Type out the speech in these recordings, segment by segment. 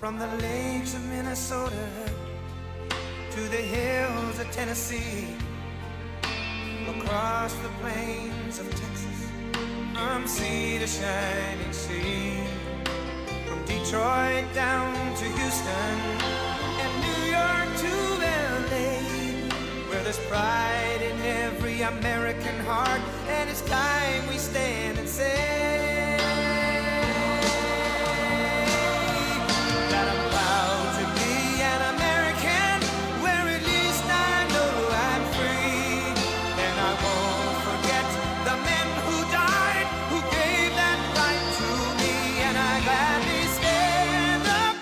From the lakes of Minnesota to the hills of Tennessee, across the plains of Texas, from sea to shining sea, from Detroit down to Houston and New York to LA, where there's pride in every American heart, and it's time we stand and say that I'm proud to be an American, where at least I know I'm free, and I won't forget the men who died, who gave that right to me, and I gladly stand up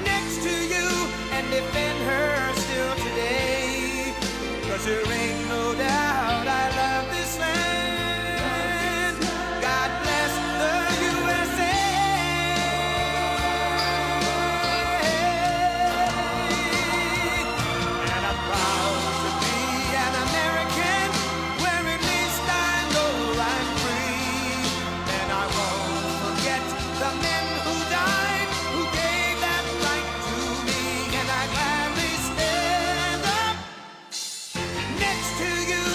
next to you and defend her still today, 'cause there ain't no doubt I love this land. God bless the USA. And I'm proud to be an American, where at least I know I'm free, and I won't forget the men who died, who gave that right to me, and I gladly stand up next to you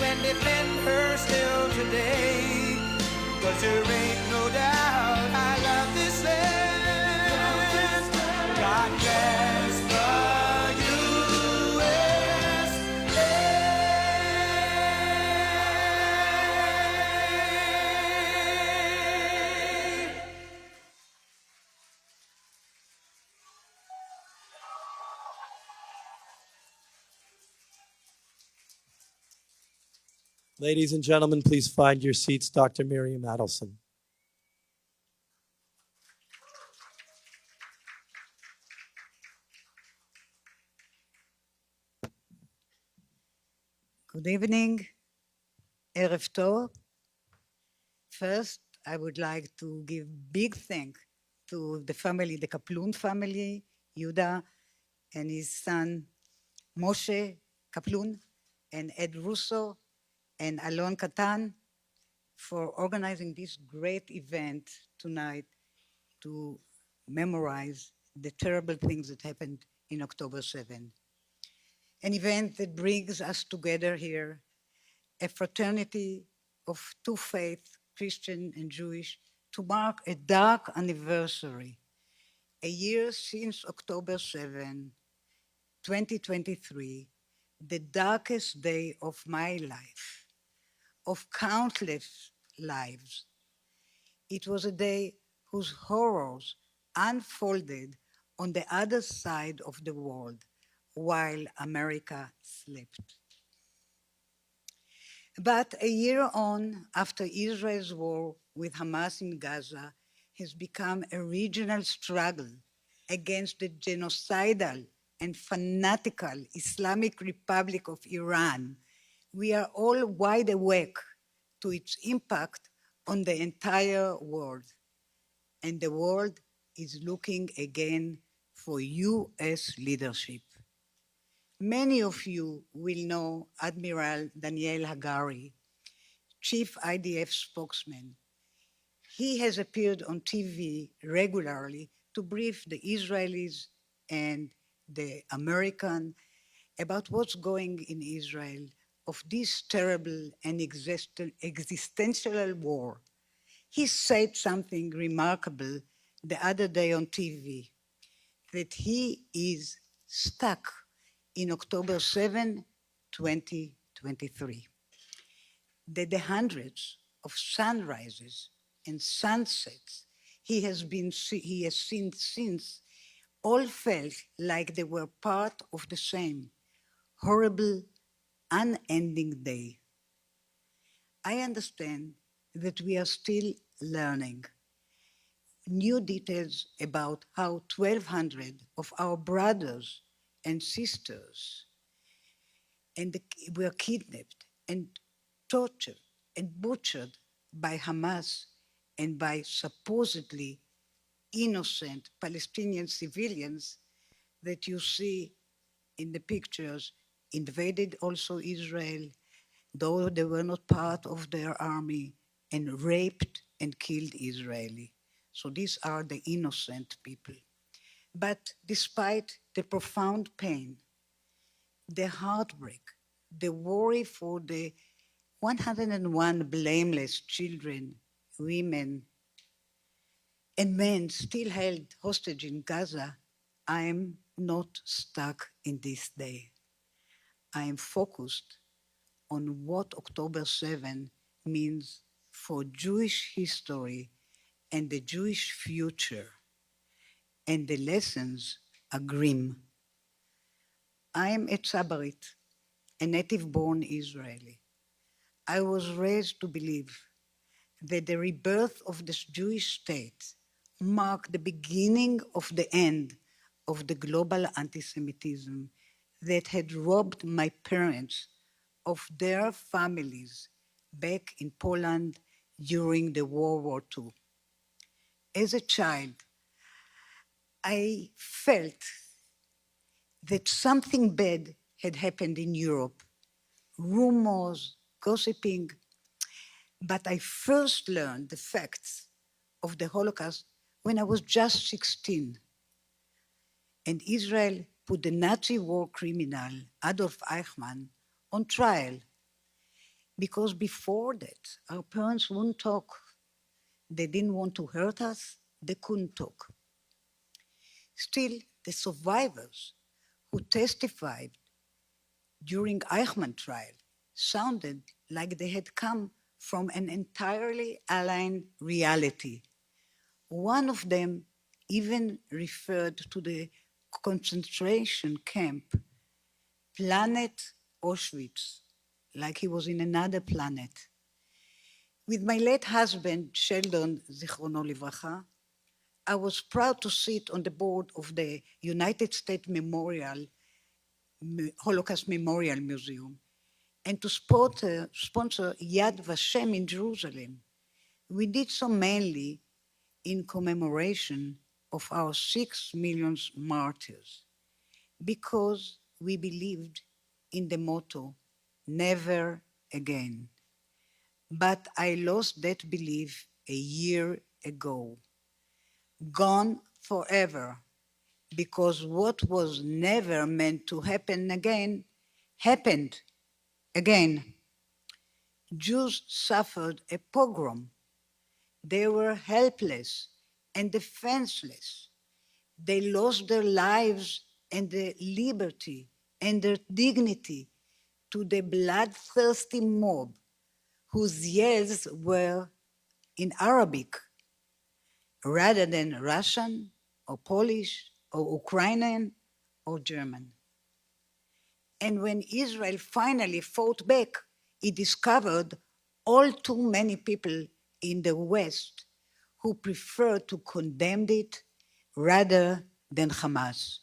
and defend her still today, 'cause there ain't no doubt I love this land. God bless the USA. Ladies and gentlemen, please find your seats. Dr. Miriam Adelson. Good evening, Erev Tov. First, I would like to give big thanks to the family, the Kaplun family, Yuda and his son Moshe Kaplun, and Ed Russo and Alon Katan for organizing this great event tonight to memorize the terrible things that happened in October 7. An event that brings us together here, a fraternity of two faiths, Christian and Jewish, to mark a dark anniversary, a year since October 7, 2023, the darkest day of my life, of countless lives. It was a day whose horrors unfolded on the other side of the world while America slept. But a year on, after Israel's war with Hamas in Gaza has become a regional struggle against the genocidal and fanatical Islamic Republic of Iran, we are all wide awake to its impact on the entire world. And the world is looking again for US leadership. Many of you will know Admiral Daniel Hagari, Chief IDF spokesman. He has appeared on TV regularly to brief the Israelis and the American about what's going in Israel of this terrible and existential war. He said something remarkable the other day on TV, that he is stuck in October 7, 2023. That the hundreds of sunrises and sunsets he has seen since all felt like they were part of the same horrible, unending day. I understand that we are still learning new details about how 1,200 of our brothers and sisters were kidnapped and tortured and butchered by Hamas and by supposedly innocent Palestinian civilians that you see in the pictures invaded also Israel, though they were not part of their army, and raped and killed Israeli. So these are the innocent people. But despite the profound pain, the heartbreak, the worry for the 101 blameless children, women, and men still held hostage in Gaza, I am not stuck in this day. I am focused on what October 7 means for Jewish history and the Jewish future, and the lessons are grim. I am a Tzabarit, a native-born Israeli. I was raised to believe that the rebirth of this Jewish state marked the beginning of the end of the global anti-Semitism that had robbed my parents of their families back in Poland during the World War II. As a child, I felt that something bad had happened in Europe, rumors, gossiping, but I first learned the facts of the Holocaust when I was just 16. And Israel put the Nazi war criminal Adolf Eichmann on trial because before that, our parents wouldn't talk. They didn't want to hurt us, they couldn't talk. Still, the survivors who testified during Eichmann trial sounded like they had come from an entirely alien reality. One of them even referred to the concentration camp, Planet Auschwitz, like he was in another planet. With my late husband, Sheldon, Zichrono Livracha, I was proud to sit on the board of the United States Holocaust Memorial Museum and to sponsor Yad Vashem in Jerusalem. We did so mainly in commemoration of our 6 million martyrs because we believed in the motto, never again. But I lost that belief a year ago. Gone forever, because what was never meant to happen again happened again. Jews suffered a pogrom. They were helpless and defenseless. They lost their lives and their liberty and their dignity to the bloodthirsty mob whose yells were in Arabic rather than Russian or Polish or Ukrainian or German. And when Israel finally fought back, it discovered all too many people in the West who preferred to condemn it rather than Hamas,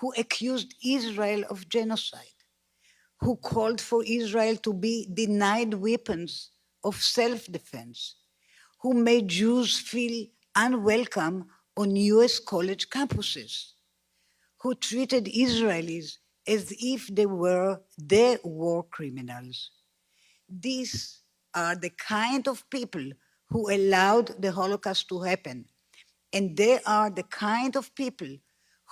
who accused Israel of genocide, who called for Israel to be denied weapons of self-defense, who made Jews feel unwelcome on US college campuses, who treated Israelis as if they were their war criminals. These are the kind of people who allowed the Holocaust to happen. And they are the kind of people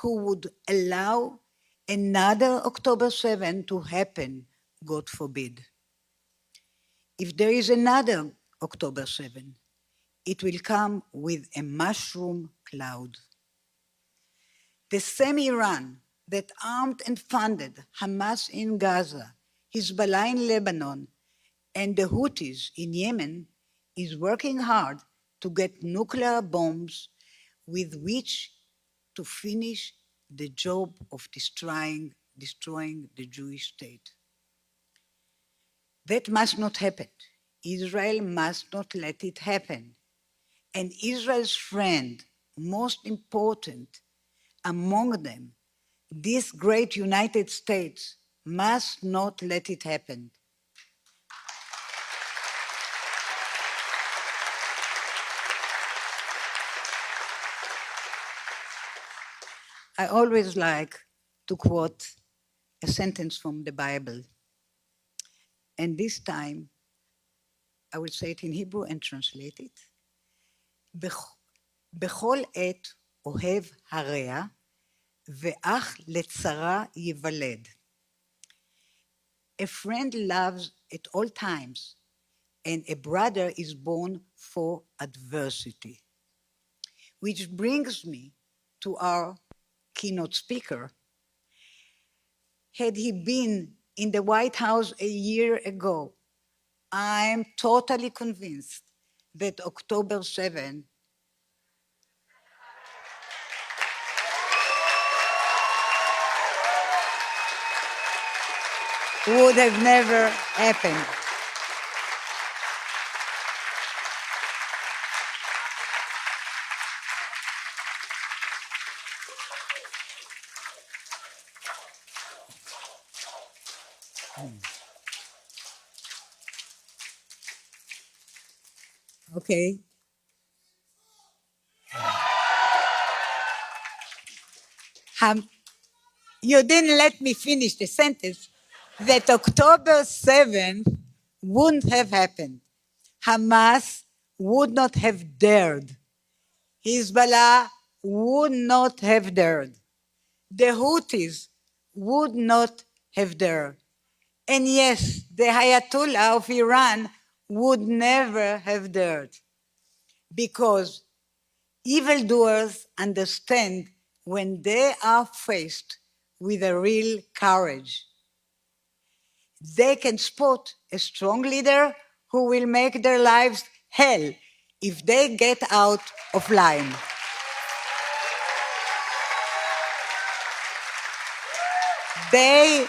who would allow another October 7 to happen, God forbid. If there is another October 7, it will come with a mushroom cloud. The same Iran that armed and funded Hamas in Gaza, Hezbollah in Lebanon, and the Houthis in Yemen is working hard to get nuclear bombs with which to finish the job of destroying the Jewish state. That must not happen. Israel must not let it happen. And Israel's friend, most important among them, this great United States, must not let it happen. I always like to quote a sentence from the Bible. And this time, I will say it in Hebrew and translate it. בכל עת אוהב הרע, ואח לצרה ייוולד. A friend loves at all times, and a brother is born for adversity. Which brings me to our keynote speaker. Had he been in the White House a year ago, I'm totally convinced that October 7 would have never happened. Okay. You didn't let me finish the sentence. That October 7 wouldn't have happened. Hamas would not have dared. Hezbollah would not have dared. The Houthis would not have dared. And yes, the Ayatollah of Iran would never have dared, because evildoers understand when they are faced with a real courage. They can spot a strong leader who will make their lives hell if they get out of line. They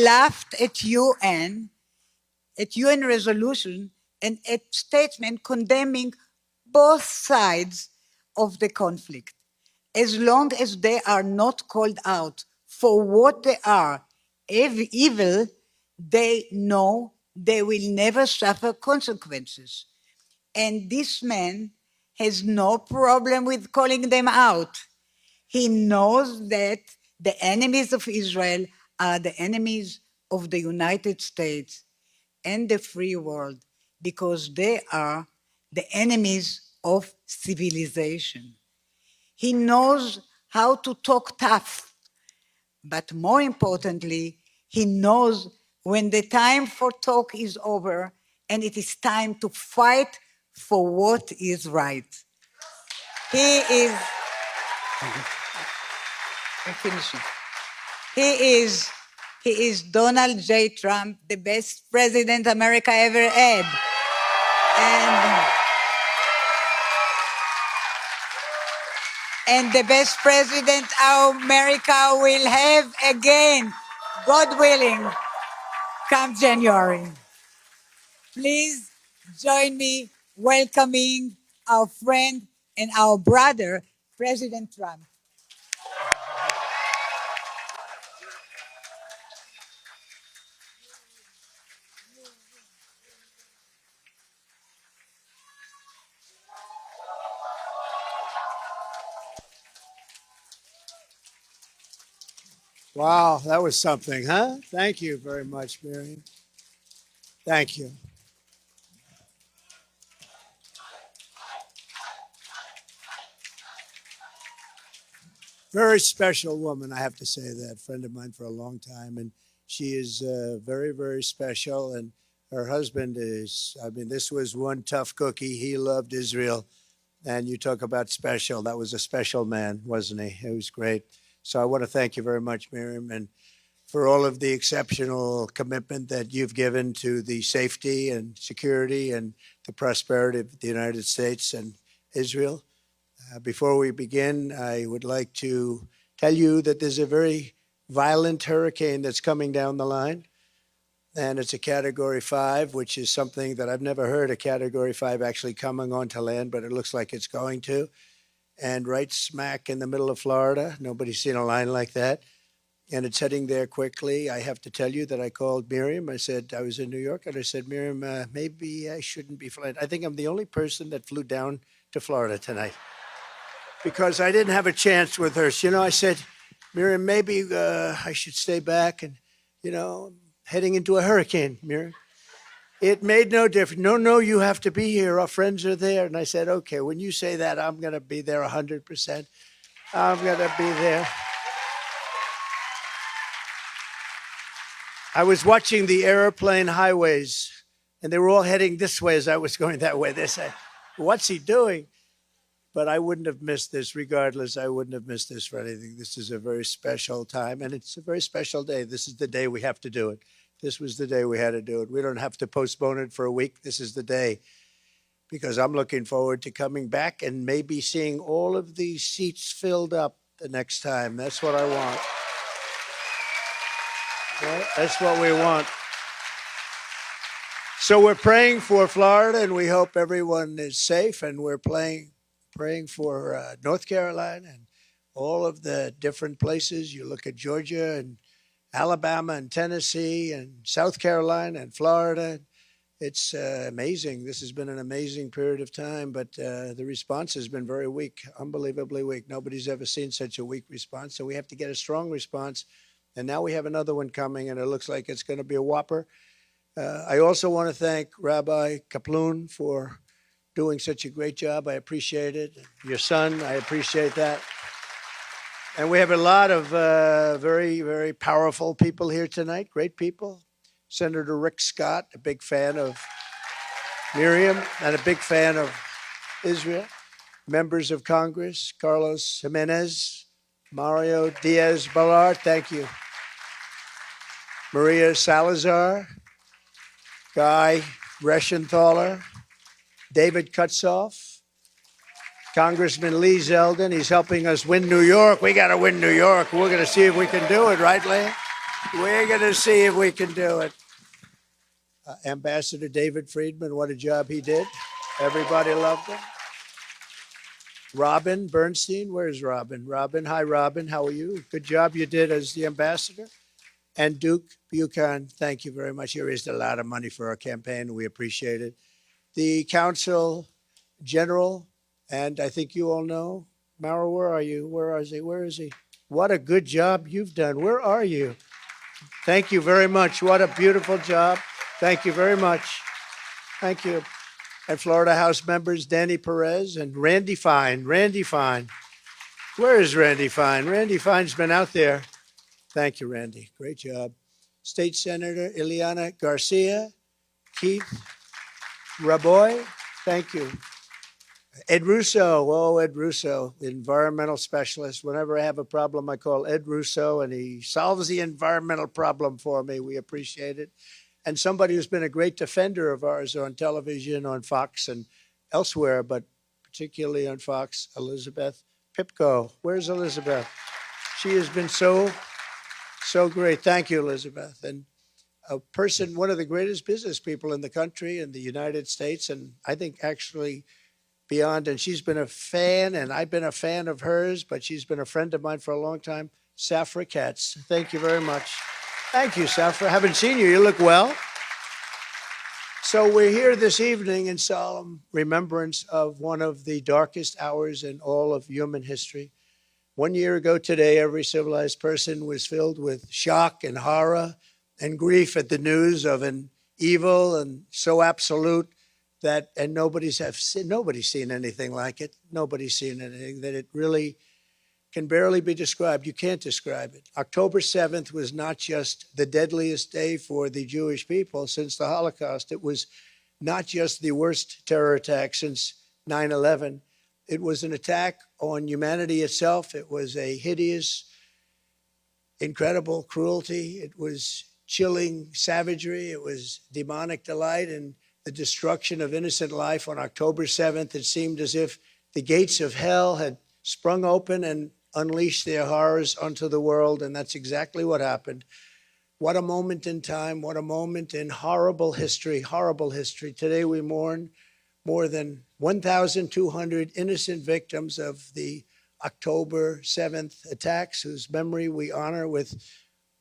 laughed at UN resolution and at statement condemning both sides of the conflict. As long as they are not called out for what they are, evil, they know they will never suffer consequences. And this man has no problem with calling them out. He knows that the enemies of Israel are the enemies of the United States and the free world, because they are the enemies of civilization. He knows how to talk tough, but more importantly, he knows when the time for talk is over and it is time to fight for what is right. He is, I'm finishing. He is Donald J. Trump, the best president America ever had. And the best president America will have again, God willing, come January. Please join me welcoming our friend and our brother, President Trump. Wow, that was something, huh? Thank you very much, Miriam. Thank you. Very special woman, I have to say that. Friend of mine for a long time, and she is very, very special. And her husband is, I mean, this was one tough cookie. He loved Israel. And you talk about special. That was a special man, wasn't he? It was great. So I want to thank you very much, Miriam, and for all of the exceptional commitment that you've given to the safety and security and the prosperity of the United States and Israel. Before we begin, I would like to tell you that there's a very violent hurricane that's coming down the line, and it's a Category 5, which is something that I've never heard a Category 5 actually coming onto land, but it looks like it's going to. And right smack in the middle of Florida, nobody's seen a line like that. And it's heading there quickly. I have to tell you that I called Miriam. I said, I was in New York, and I said, Miriam, maybe I shouldn't be flying. I think I'm the only person that flew down to Florida tonight because I didn't have a chance with her. So, I said, Miriam, maybe I should stay back and, heading into a hurricane, Miriam. It made no difference. No, you have to be here. Our friends are there. And I said, okay, when you say that, I'm going to be there 100%. I'm going to be there. I was watching the airplane highways, and they were all heading this way as I was going that way. They said, what's he doing? But I wouldn't have missed this regardless. I wouldn't have missed this for anything. This is a very special time, and it's a very special day. This is the day we have to do it. This was the day we had to do it. We don't have to postpone it for a week. This is the day, because I'm looking forward to coming back and maybe seeing all of these seats filled up the next time. That's what I want. Right? That's what we want. So we're praying for Florida, and we hope everyone is safe, and we're praying for North Carolina and all of the different places. You look at Georgia and Alabama and Tennessee and South Carolina and Florida. It's amazing. This has been an amazing period of time, but the response has been very weak, unbelievably weak. Nobody's ever seen such a weak response, so we have to get a strong response. And now we have another one coming, and it looks like it's going to be a whopper. I also want to thank Rabbi Kaplan for doing such a great job. I appreciate it. Your son, I appreciate that. And we have a lot of very, very powerful people here tonight, great people. Senator Rick Scott, a big fan of Miriam and a big fan of Israel. Members of Congress, Carlos Jimenez, Mario Diaz-Balart, thank you. Maria Salazar, Guy Reschenthaler, David Kutzoff, Congressman Lee Zeldin. He's helping us win New York. We got to win New York. We're going to see if we can do it, right, Lee? We're going to see if we can do it. Ambassador David Friedman, what a job he did. Everybody loved him. Robin Bernstein, where's Robin? Robin, hi, Robin, how are you? Good job you did as the ambassador. And Duke Buchan, thank you very much. You raised a lot of money for our campaign. We appreciate it. The Council General, and I think you all know, Mara, where are you? Where is he? Where is he? What a good job you've done. Where are you? Thank you very much. What a beautiful job. Thank you very much. Thank you. And Florida House members, Danny Perez and Randy Fine. Randy Fine. Where is Randy Fine? Randy Fine's been out there. Thank you, Randy. Great job. State Senator Ileana Garcia, Keith Raboy, thank you. Ed Russo, Ed Russo, environmental specialist. Whenever I have a problem, I call Ed Russo, and he solves the environmental problem for me. We appreciate it. And somebody who's been a great defender of ours on television, on Fox and elsewhere, but particularly on Fox, Elizabeth Pipko. Where's Elizabeth? She has been so great. Thank you, Elizabeth. And a person, one of the greatest business people in the country, in the United States, and I think actually beyond. And she's been a fan, and I've been a fan of hers, but she's been a friend of mine for a long time, Safra Katz. Thank you very much. Thank you, Safra. Haven't seen you. You look well. So we're here this evening in solemn remembrance of one of the darkest hours in all of human history. 1 year ago today, every civilized person was filled with shock and horror and grief at the news of an evil and so absolute that, and nobody's seen anything like it. Nobody's seen anything that it really can barely be described. You can't describe it. October 7th was not just the deadliest day for the Jewish people since the Holocaust. It was not just the worst terror attack since 9/11. It was an attack on humanity itself. It was a hideous, incredible cruelty. It was chilling savagery. It was demonic delight and the destruction of innocent life. On October 7th, it seemed as if the gates of hell had sprung open and unleashed their horrors onto the world, and that's exactly what happened. What a moment in time, what a moment in horrible history, horrible history. Today we mourn more than 1,200 innocent victims of the October 7th attacks, whose memory we honor with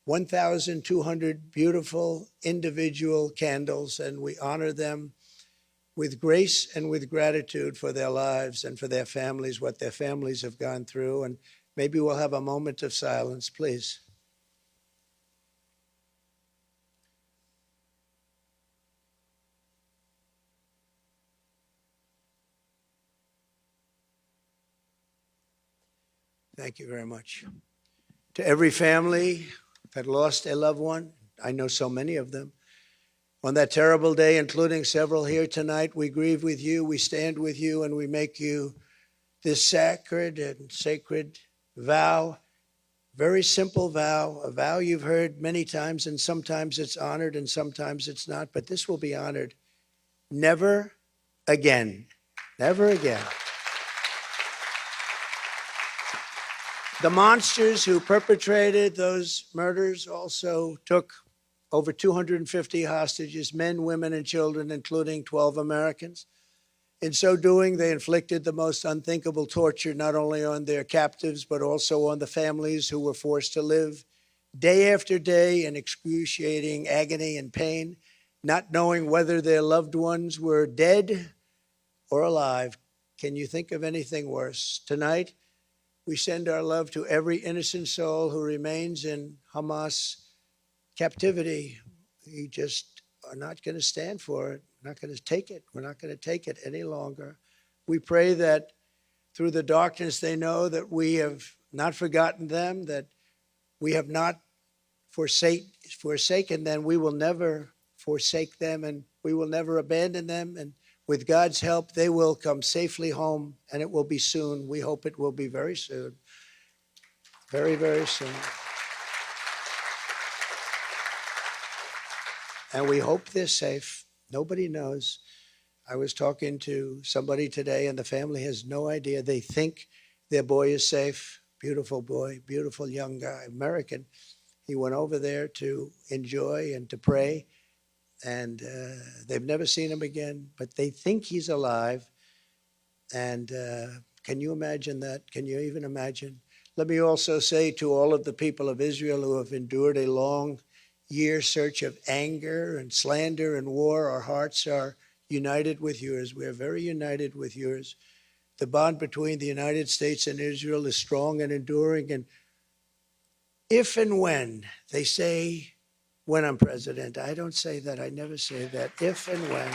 1,200 beautiful individual candles, and we honor them with grace and with gratitude for their lives and for their families, what their families have gone through. And maybe we'll have a moment of silence, please. Thank you very much. To every family that lost a loved one, I know so many of them, on that terrible day, including several here tonight, we grieve with you, we stand with you, and we make you this sacred and sacred vow, very simple vow, a vow you've heard many times, and sometimes it's honored and sometimes it's not, but this will be honored. Never again. Never again. The monsters who perpetrated those murders also took over 250 hostages, men, women, and children, including 12 Americans. In so doing, they inflicted the most unthinkable torture, not only on their captives, but also on the families who were forced to live day after day in excruciating agony and pain, not knowing whether their loved ones were dead or alive. Can you think of anything worse? Tonight, we send our love to every innocent soul who remains in Hamas captivity. We just are not going to stand for it. We're not going to take it. We're not going to take it any longer. We pray that through the darkness they know that we have not forgotten them, that we have not forsaken them. We will never forsake them, and we will never abandon them. And with God's help, they will come safely home, and it will be soon. We hope it will be very soon. Very, very soon. And we hope they're safe. Nobody knows. I was talking to somebody today, and the family has no idea. They think their boy is safe. Beautiful boy, beautiful young guy, American. He went over there to enjoy and to pray, and they've never seen him again, but they think he's alive. And can you imagine that? Can you even imagine? Let me also say to all of the people of Israel who have endured a long year search of anger and slander and war, our hearts are united with yours. We are very united with yours. The bond between the United States and Israel is strong and enduring. And if and when they say, when I'm president, I don't say that. I never say that. If and when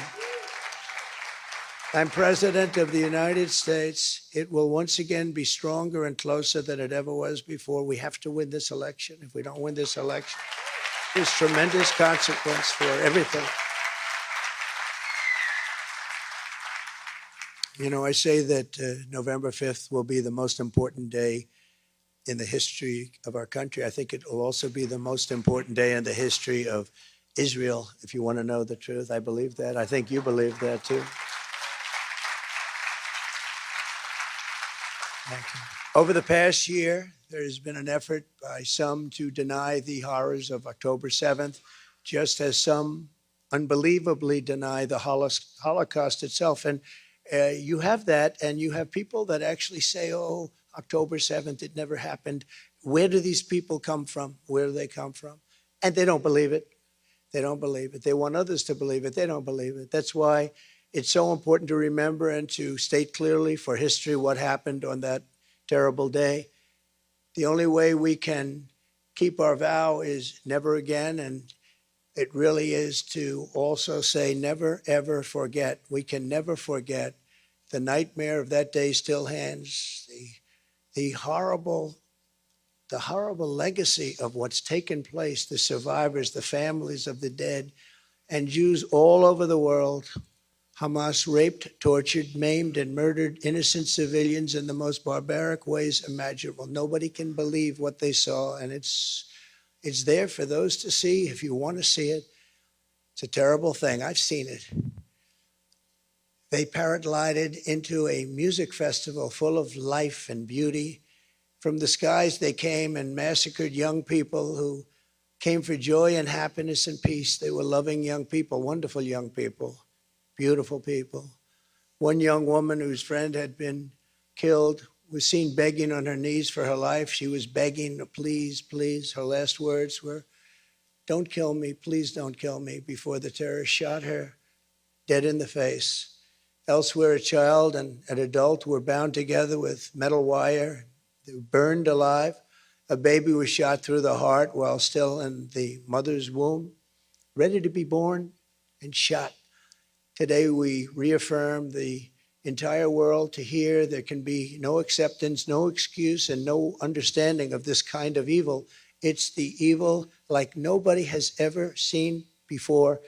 I'm president of the United States, it will once again be stronger and closer than it ever was before. We have to win this election. If we don't win this election, there's tremendous consequence for everything. You know, I say that November 5th will be the most important day in the history of our country. I think it will also be the most important day in the history of Israel, if you want to know the truth. I believe that. I think you believe that too. Thank you. Over the past year, there has been an effort by some to deny the horrors of October 7th, just as some unbelievably deny the Holocaust itself. And you have that, and you have people that actually say, oh, October 7th, it never happened. Where do these people come from? Where do they come from? And they don't believe it. They don't believe it. They want others to believe it. They don't believe it. That's why it's so important to remember and to state clearly for history what happened on that terrible day. The only way we can keep our vow is never again, and it really is to also say never, ever forget. We can never forget. The nightmare of that day still hangs. The horrible legacy of what's taken place, the survivors, the families of the dead, and Jews all over the world. Hamas raped, tortured, maimed, and murdered innocent civilians in the most barbaric ways imaginable. Nobody can believe what they saw, and it's there for those to see if you want to see it. It's a terrible thing. I've seen it. They paraglided into a music festival full of life and beauty. From the skies they came and massacred young people who came for joy and happiness and peace. They were loving young people, wonderful young people, beautiful people. One young woman whose friend had been killed was seen begging on her knees for her life. She was begging, please, please. Her last words were, don't kill me, please don't kill me, before the terrorists shot her dead in the face. Elsewhere, a child and an adult were bound together with metal wire. They were burned alive. A baby was shot through the heart while still in the mother's womb, ready to be born, and shot. Today, we reaffirm the entire world to hear there can be no acceptance, no excuse, and no understanding of this kind of evil. It's the evil like nobody has ever seen before.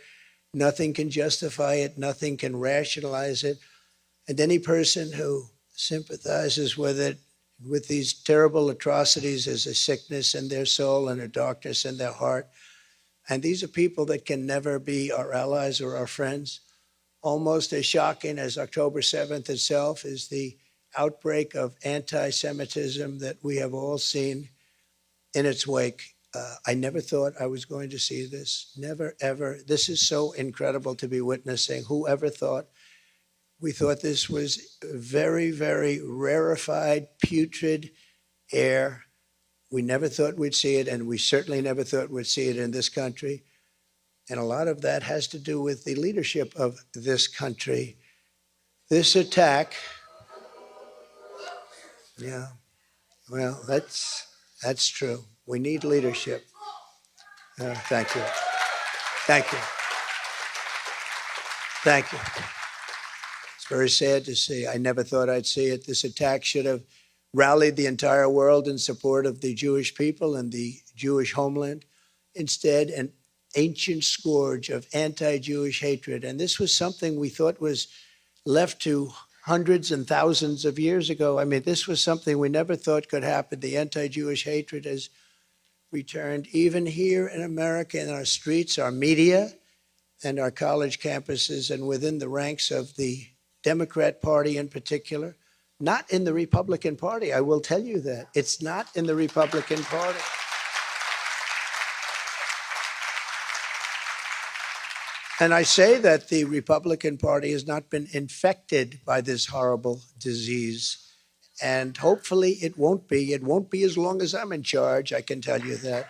Nothing can justify it. Nothing can rationalize it. And any person who sympathizes with it, with these terrible atrocities, as a sickness in their soul and a darkness in their heart. And these are people that can never be our allies or our friends. Almost as shocking as October 7th itself is the outbreak of anti-Semitism that we have all seen in its wake. I never thought I was going to see this. Never, ever. This is so incredible to be witnessing. Whoever thought? We thought this was very, very rarefied, putrid air. We never thought we'd see it, and we certainly never thought we'd see it in this country. And a lot of that has to do with the leadership of this country. This attack, yeah, well, that's true. We need leadership. Thank you. Thank you. Thank you. It's very sad to see. I never thought I'd see it. This attack should have rallied the entire world in support of the Jewish people and the Jewish homeland. Instead, an ancient scourge of anti-Jewish hatred. And this was something we thought was left to hundreds and thousands of years ago. I mean, this was something we never thought could happen. The anti-Jewish hatred has returned even here in America, in our streets, our media, and our college campuses, and within the ranks of the Democrat Party in particular. Not in the Republican Party, I will tell you that. It's not in the Republican Party. And I say that the Republican Party has not been infected by this horrible disease. And hopefully it won't be. It won't be as long as I'm in charge, I can tell you that.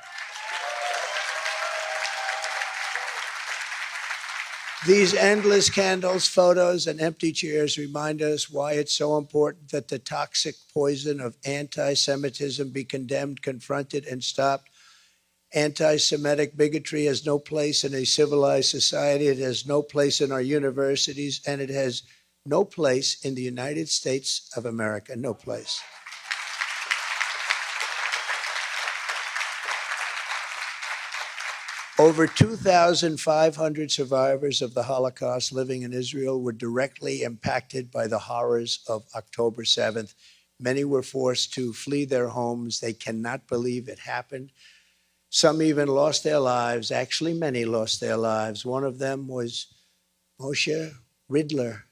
These endless candles, photos, and empty chairs remind us why it's so important that the toxic poison of anti-Semitism be condemned, confronted, and stopped. Anti-Semitic bigotry has no place in a civilized society. It has no place in our universities, and it has no place in the United States of America. No place. Over 2,500 survivors of the Holocaust living in Israel were directly impacted by the horrors of October 7th. Many were forced to flee their homes. They cannot believe it happened. Some even lost their lives. Actually, many lost their lives. One of them was Moshe Ridler.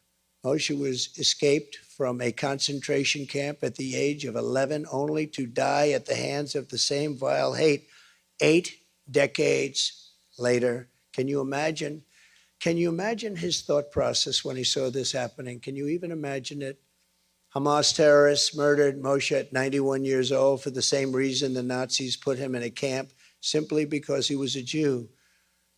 Moshe was escaped from a concentration camp at the age of 11, only to die at the hands of the same vile hate 8 decades later. Can you imagine? Can you imagine his thought process when he saw this happening? Can you even imagine it? Hamas terrorists murdered Moshe at 91 years old for the same reason the Nazis put him in a camp, simply because he was a Jew.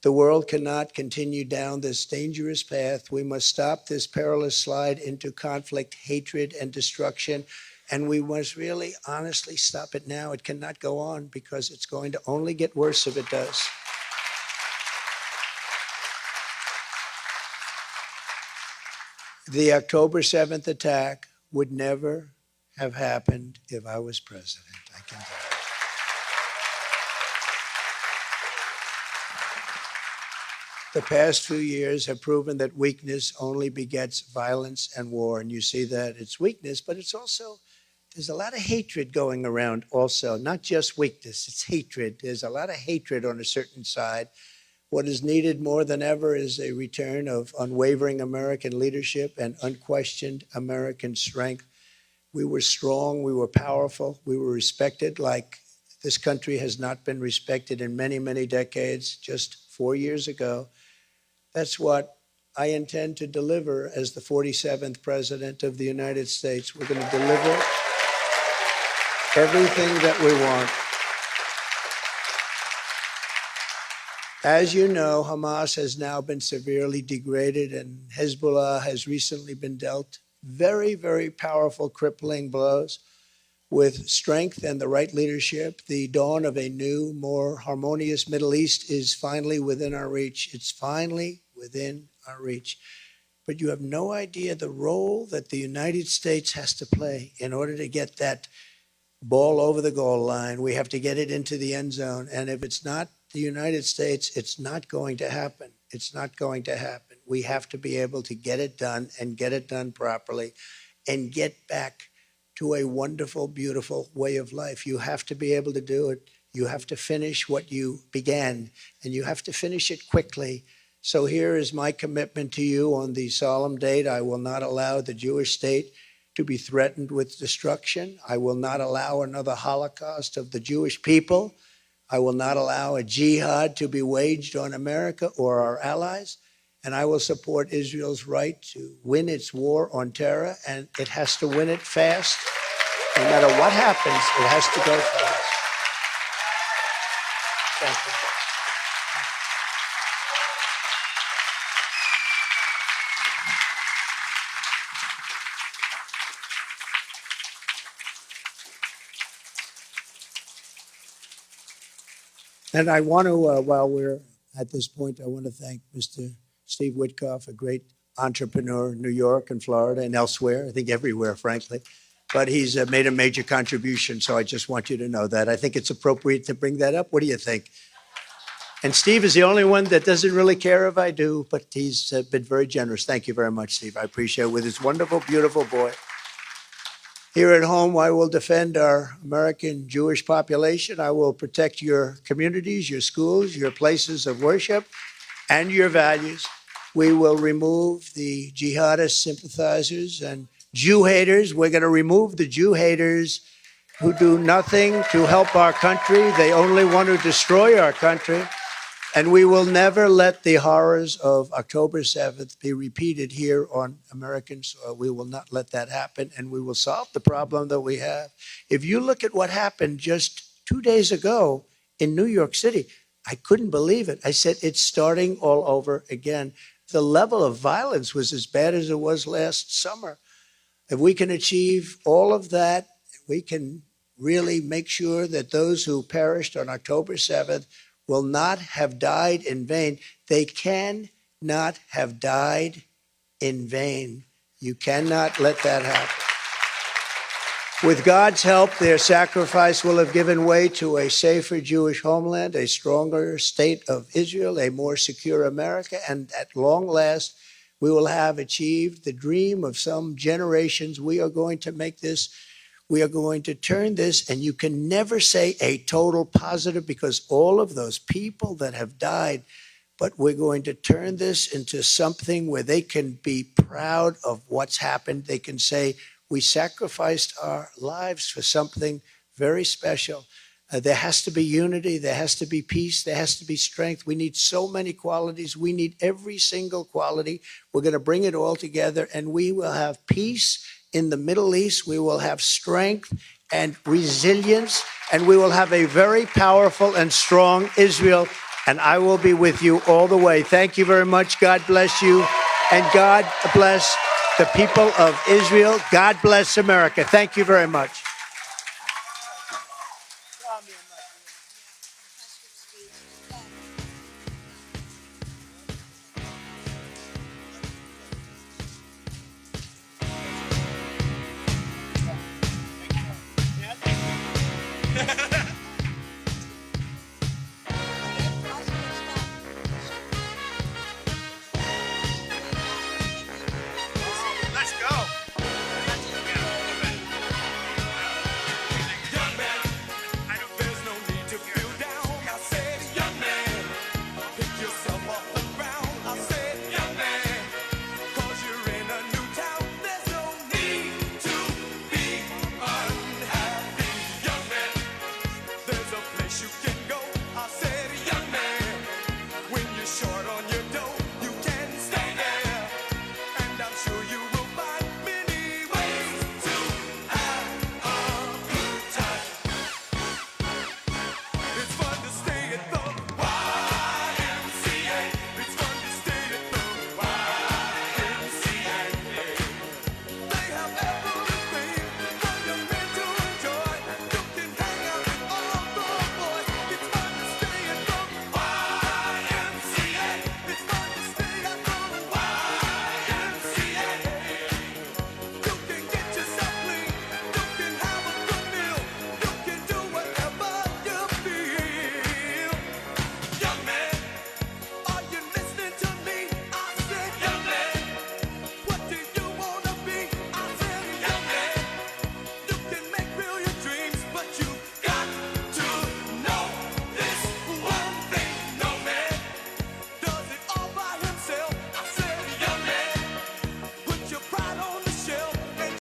The world cannot continue down this dangerous path. We must stop this perilous slide into conflict, hatred, and destruction. And we must really, honestly stop it now. It cannot go on because it's going to only get worse if it does. The October 7th attack would never have happened if I was president, I can tell you. The past few years have proven that weakness only begets violence and war. And you see that it's weakness, but it's also, there's a lot of hatred going around also, not just weakness, it's hatred. There's a lot of hatred on a certain side. What is needed more than ever is a return of unwavering American leadership and unquestioned American strength. We were strong, we were powerful, we were respected like this country has not been respected in many, many decades. Just 4 years ago. That's what I intend to deliver as the 47th President of the United States. We're going to deliver everything that we want. As you know, Hamas has now been severely degraded, and Hezbollah has recently been dealt very, very powerful, crippling blows. With strength and the right leadership, the dawn of a new, more harmonious Middle East is finally within our reach. It's finally within our reach. but you have no idea the role that the United States has to play in order to get that ball over the goal line. We have to get it into the end zone. And if it's not the United States, it's not going to happen. It's not going to happen. We have to be able to get it done and get it done properly and get back to a wonderful, beautiful way of life. You have to be able to do it. You have to finish what you began, and you have to finish it quickly. So here is my commitment to you on the solemn date. I will not allow the Jewish state to be threatened with destruction. I will not allow another Holocaust of the Jewish people. I will not allow a jihad to be waged on America or our allies. And I will support Israel's right to win its war on terror, and it has to win it fast. No matter what happens, it has to go fast. Thank you. And I want to, while we're at this point, I want to thank Mr. Steve Witkoff, a great entrepreneur in New York and Florida and elsewhere, I think everywhere, frankly. But he's made a major contribution, so I just want you to know that. I think it's appropriate to bring that up. What do you think? And Steve is the only one that doesn't really care if I do, but he's been very generous. Thank you very much, Steve. I appreciate it. With his wonderful, beautiful boy. Here at home, I will defend our American Jewish population. I will protect your communities, your schools, your places of worship, and your values. We will remove the jihadist sympathizers and Jew haters. We're going to remove the Jew haters who do nothing to help our country. They only want to destroy our country. And we will never let the horrors of October 7th be repeated here on American soil. We will not let that happen, and we will solve the problem that we have. If you look at what happened just 2 days ago in New York City, I couldn't believe it. I said, it's starting all over again. The level of violence was as bad as it was last summer. If we can achieve all of that, we can really make sure that those who perished on October 7th will not have died in vain. They cannot have died in vain. You cannot let that happen. With God's help, their sacrifice will have given way to a safer Jewish homeland, a stronger state of Israel, a more secure America, and at long last, we will have achieved the dream of some generations. We are going to make this, we are going to turn this, and you can never say a total positive because all of those people that have died, but we're going to turn this into something where they can be proud of what's happened. They can say, we sacrificed our lives for something very special. There has to be unity. There has to be peace. There has to be strength. We need so many qualities. We need every single quality. We're going to bring it all together, and we will have peace in the Middle East. We will have strength and resilience, and we will have a very powerful and strong Israel, and I will be with you all the way. Thank you very much. God bless you, and God bless the people of Israel. God bless America. Thank you very much.